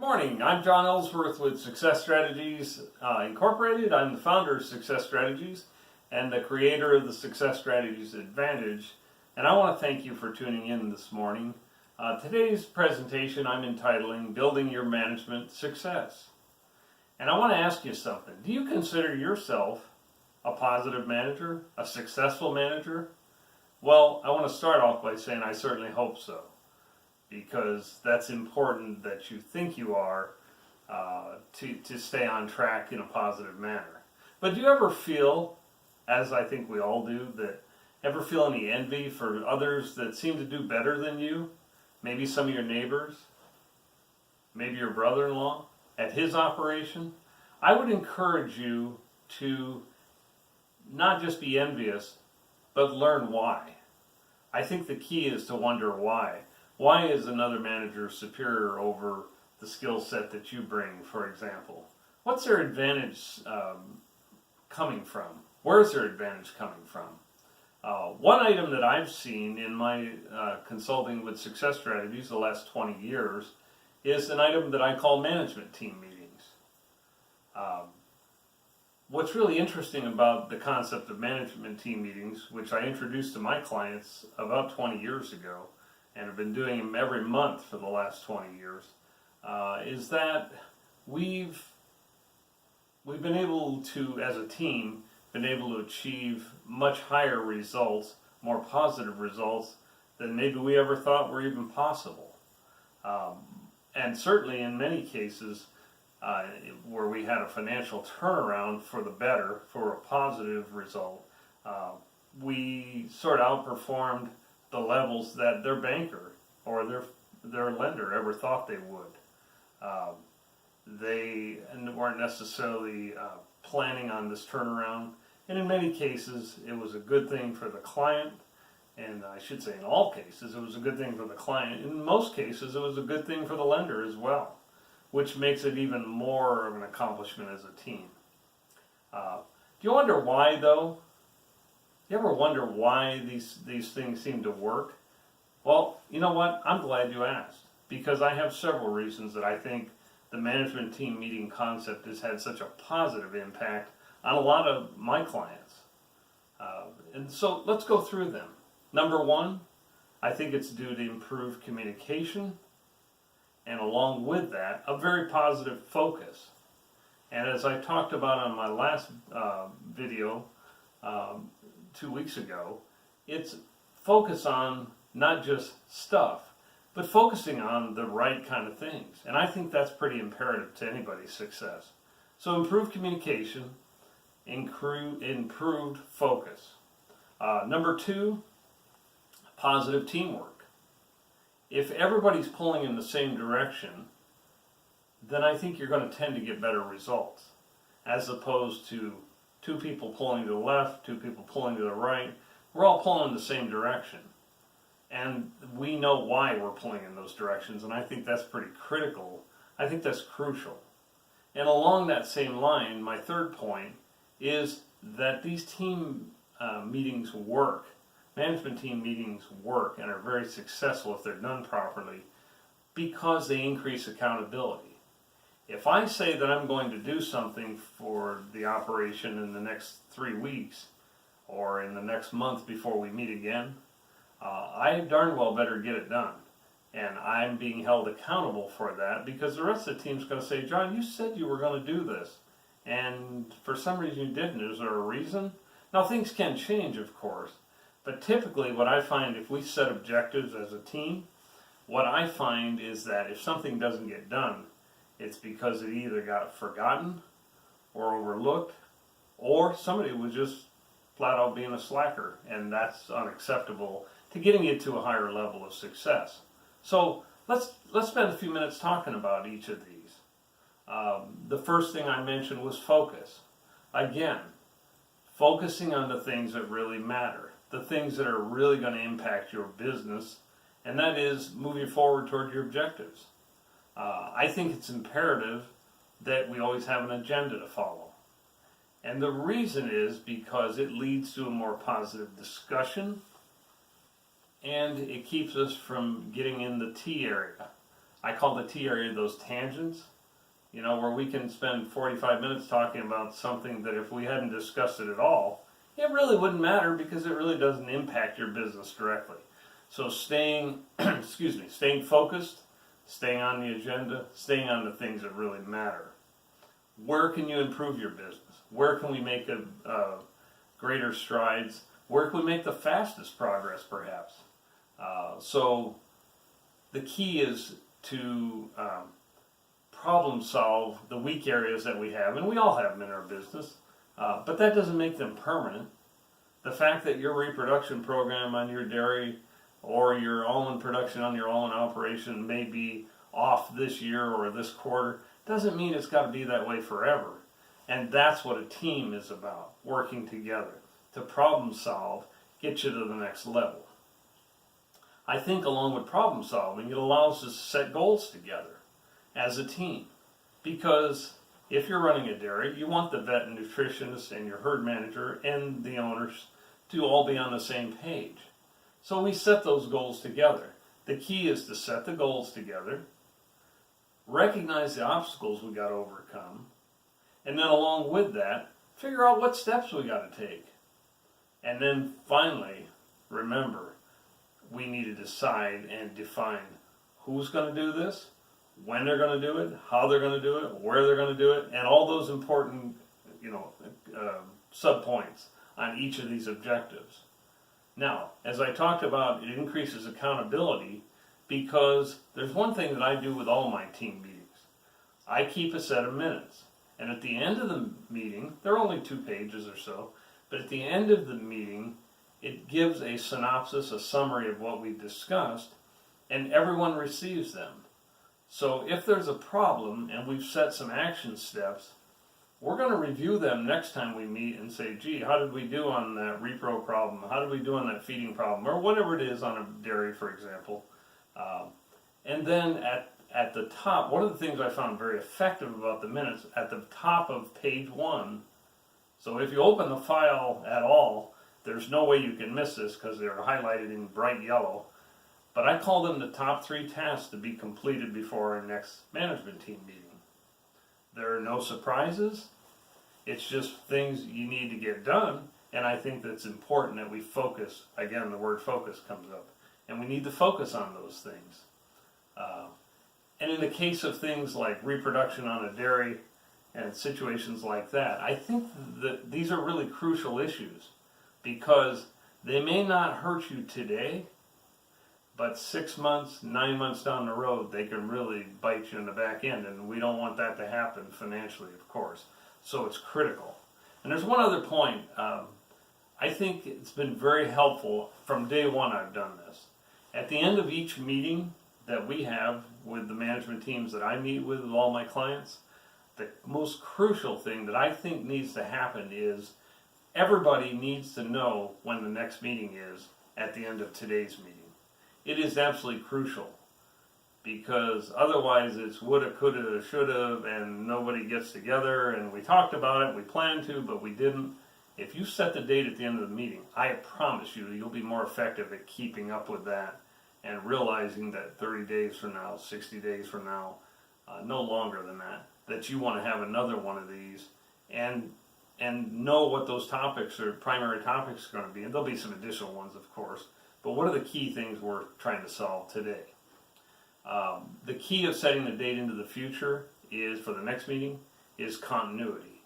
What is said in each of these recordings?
Morning, I'm John Ellsworth with Success Strategies Incorporated. I'm the founder of Success Strategies and the creator of the Success Strategies Advantage. And I want to thank you for tuning in this morning. Today's presentation I'm entitling Building Your Management Success. And I want to ask you something. Do you consider yourself a positive manager, a successful manager? Well, I want to start off by saying I certainly hope so, because that's important that you think you are to stay on track in a positive manner. But do you ever feel, as I think we all do, ever feel any envy for others that seem to do better than you? Maybe some of your neighbors, maybe your brother-in-law at his operation? I would encourage you to not just be envious, but learn why. I think the key is to wonder why. Why is another manager superior over the skill set that you bring, for example? What's their advantage coming from? Where's their advantage coming from? One item that I've seen in my consulting with Success Strategies the last 20 years is an item that I call management team meetings. What's really interesting about the concept of management team meetings, which I introduced to my clients about 20 years ago, and have been doing them every month for the last 20 years, is that we've been able to, as a team, been able to achieve much higher results, more positive results than maybe we ever thought were even possible. And certainly in many cases where we had a financial turnaround for the better, for a positive result, we sort of outperformed the levels that their banker or their lender ever thought they would. They weren't necessarily planning on this turnaround, and in many cases it was a good thing for the client, and I should say in all cases it was a good thing for the client. In most cases it was a good thing for the lender as well, which makes it even more of an accomplishment as a team. Do you wonder why, though? You ever wonder why these things seem to work? Well, you know what? I'm glad you asked, because I have several reasons that I think the management team meeting concept has had such a positive impact on a lot of my clients. And so let's go through them. Number one, I think it's due to improved communication, and along with that, a very positive focus. And as I talked about on my last video, 2 weeks ago, it's focus on not just stuff, but focusing on the right kind of things. And I think that's pretty imperative to anybody's success. So improved communication, improved focus. Number two, positive teamwork. If everybody's pulling in the same direction, then I think you're going to tend to get better results, as opposed to two people pulling to the left, two people pulling to the right. We're all pulling in the same direction. And we know why we're pulling in those directions, and I think that's pretty critical. I think that's crucial. And along that same line, my third point is that these team meetings work. Management team meetings work and are very successful if they're done properly, because they increase accountability. If I say that I'm going to do something for the operation in the next 3 weeks or in the next month before we meet again, I darn well better get it done. And I'm being held accountable for that, because the rest of the team's going to say, John, you said you were going to do this, and for some reason you didn't. Is there a reason? Now, things can change, of course, but typically what I find, if we set objectives as a team, what I find is that if something doesn't get done, it's because it either got forgotten or overlooked, or somebody was just flat out being a slacker, and that's unacceptable to getting you to a higher level of success. So let's spend a few minutes talking about each of these. The first thing I mentioned was focus. Again, focusing on the things that really matter, the things that are really going to impact your business, and that is moving forward toward your objectives. I think it's imperative that we always have an agenda to follow. And the reason is because it leads to a more positive discussion, and it keeps us from getting in the T area. I call the T area those tangents, where we can spend 45 minutes talking about something that if we hadn't discussed it at all, it really wouldn't matter because it really doesn't impact your business directly. So staying, staying focused, staying on the agenda, staying on the things that really matter. Where can you improve your business? Where can we make greater strides? Where can we make the fastest progress, perhaps? So the key is to problem solve the weak areas that we have, and we all have them in our business, but that doesn't make them permanent. The fact that your reproduction program on your dairy or your almond production on your almond operation may be off this year or this quarter doesn't mean it's got to be that way forever. And that's what a team is about, working together to problem solve, get you to the next level. I think along with problem solving, it allows us to set goals together as a team. Because if you're running a dairy, you want the vet and nutritionist and your herd manager and the owners to all be on the same page. So we set those goals together. The key is to set the goals together, recognize the obstacles we got to overcome, and then along with that, figure out what steps we got to take. And then finally, remember, we need to decide and define who's going to do this, when they're going to do it, how they're going to do it, where they're going to do it, and all those important, subpoints on each of these objectives. Now, as I talked about, it increases accountability because there's one thing that I do with all my team meetings. I keep a set of minutes. And at the end of the meeting, they're only 2 pages or so, but at the end of the meeting, it gives a synopsis, a summary of what we've discussed, and everyone receives them. So if there's a problem and we've set some action steps, we're going to review them next time we meet and say, gee, how did we do on that repro problem? How did we do on that feeding problem? Or whatever it is on a dairy, for example. And then at the top, one of the things I found very effective about the minutes, at the top of page 1, so if you open the file at all, there's no way you can miss this because they're highlighted in bright yellow. But I call them the top 3 tasks to be completed before our next management team meeting. There are no surprises. It's just things you need to get done. And I think that's important that we focus. Again, the word focus comes up. And we need to focus on those things. And in the case of things like reproduction on a dairy and situations like that, I think that these are really crucial issues because they may not hurt you today, but 6 months, 9 months down the road, they can really bite you in the back end, and we don't want that to happen financially, of course. So it's critical. And there's one other point. I think it's been very helpful. From day one, I've done this. At the end of each meeting that we have with the management teams that I meet with all my clients, the most crucial thing that I think needs to happen is everybody needs to know when the next meeting is at the end of today's meeting. It is absolutely crucial because otherwise it's woulda, coulda, shoulda, and nobody gets together and we talked about it, we planned to, but we didn't. If you set the date at the end of the meeting, I promise you you'll be more effective at keeping up with that and realizing that 30 days from now, 60 days from now, no longer than that you want to have another one of these and know what those topics or primary topics are going to be. And there'll be some additional ones, of course. But what are the key things we're trying to solve today? The key of setting the date into the future is, for the next meeting, is continuity.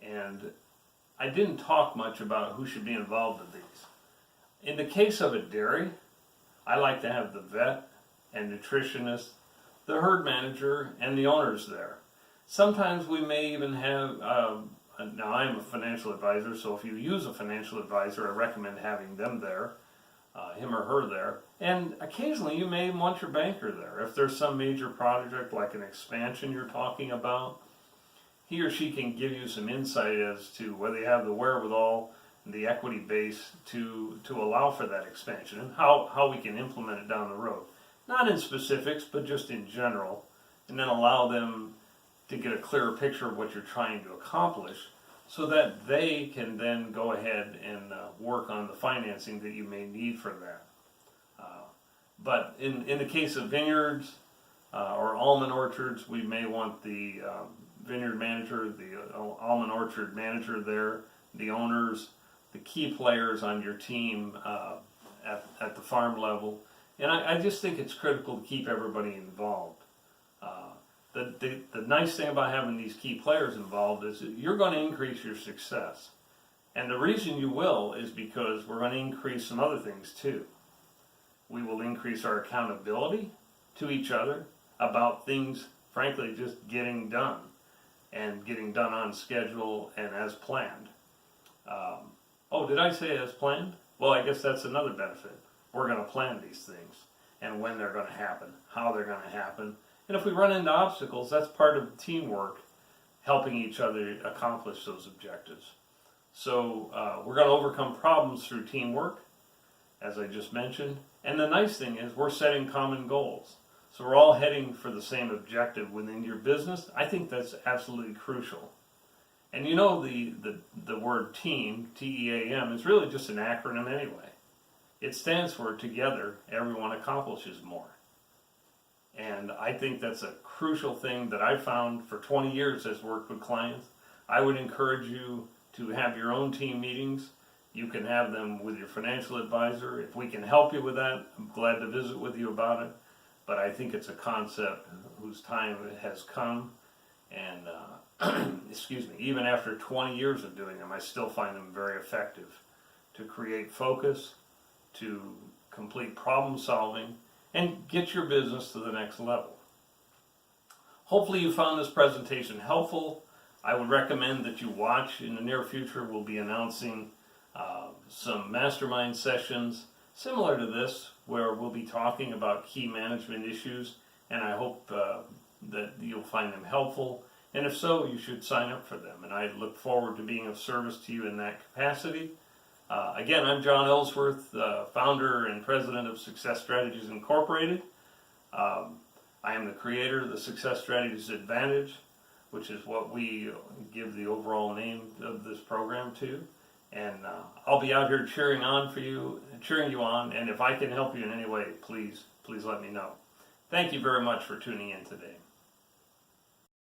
And I didn't talk much about who should be involved in these. In the case of a dairy, I like to have the vet and nutritionist, the herd manager, and the owners there. Sometimes we may even have, now I'm a financial advisor, so if you use a financial advisor, I recommend having them there, him or her there. And occasionally you may want your banker there. If there's some major project like an expansion you're talking about, he or she can give you some insight as to whether you have the wherewithal and the equity base to allow for that expansion and how we can implement it down the road. Not in specifics, but just in general, and then allow them to get a clearer picture of what you're trying to accomplish so that they can then go ahead and work on the financing that you may need for that. But in the case of vineyards, or almond orchards, we may want the vineyard manager, the almond orchard manager there, the owners, the key players on your team at the farm level. And I just think it's critical to keep everybody involved. The nice thing about having these key players involved is that you're going to increase your success. And the reason you will is because we're going to increase some other things too. We will increase our accountability to each other about things, frankly, just getting done and getting done on schedule and as planned. Oh, did I say as planned? Well, I guess that's another benefit. We're going to plan these things and when they're going to happen, how they're going to happen. And if we run into obstacles, that's part of teamwork, helping each other accomplish those objectives. So we're going to overcome problems through teamwork, as I just mentioned. And the nice thing is we're setting common goals. So we're all heading for the same objective within your business. I think that's absolutely crucial. And you know the word team, T-E-A-M, is really just an acronym anyway. It stands for together, everyone accomplishes more. And I think that's a crucial thing that I've found for 20 years as worked with clients. I would encourage you to have your own team meetings. You can have them with your financial advisor. If we can help you with that, I'm glad to visit with you about it. But I think it's a concept whose time has come. And excuse me, even after 20 years of doing them, I still find them very effective to create focus, to complete problem solving, and get your business to the next level. Hopefully you found this presentation helpful. I would recommend that you watch. In the near future, we'll be announcing some mastermind sessions similar to this, where we'll be talking about key management issues, and I hope that you'll find them helpful. And if so, you should sign up for them, and I look forward to being of service to you in that capacity. Again, I'm John Ellsworth, founder and president of Success Strategies Incorporated. I am the creator of the Success Strategies Advantage, which is what we give the overall name of this program to. And I'll be out here cheering you on, and if I can help you in any way, please let me know. Thank you very much for tuning in today.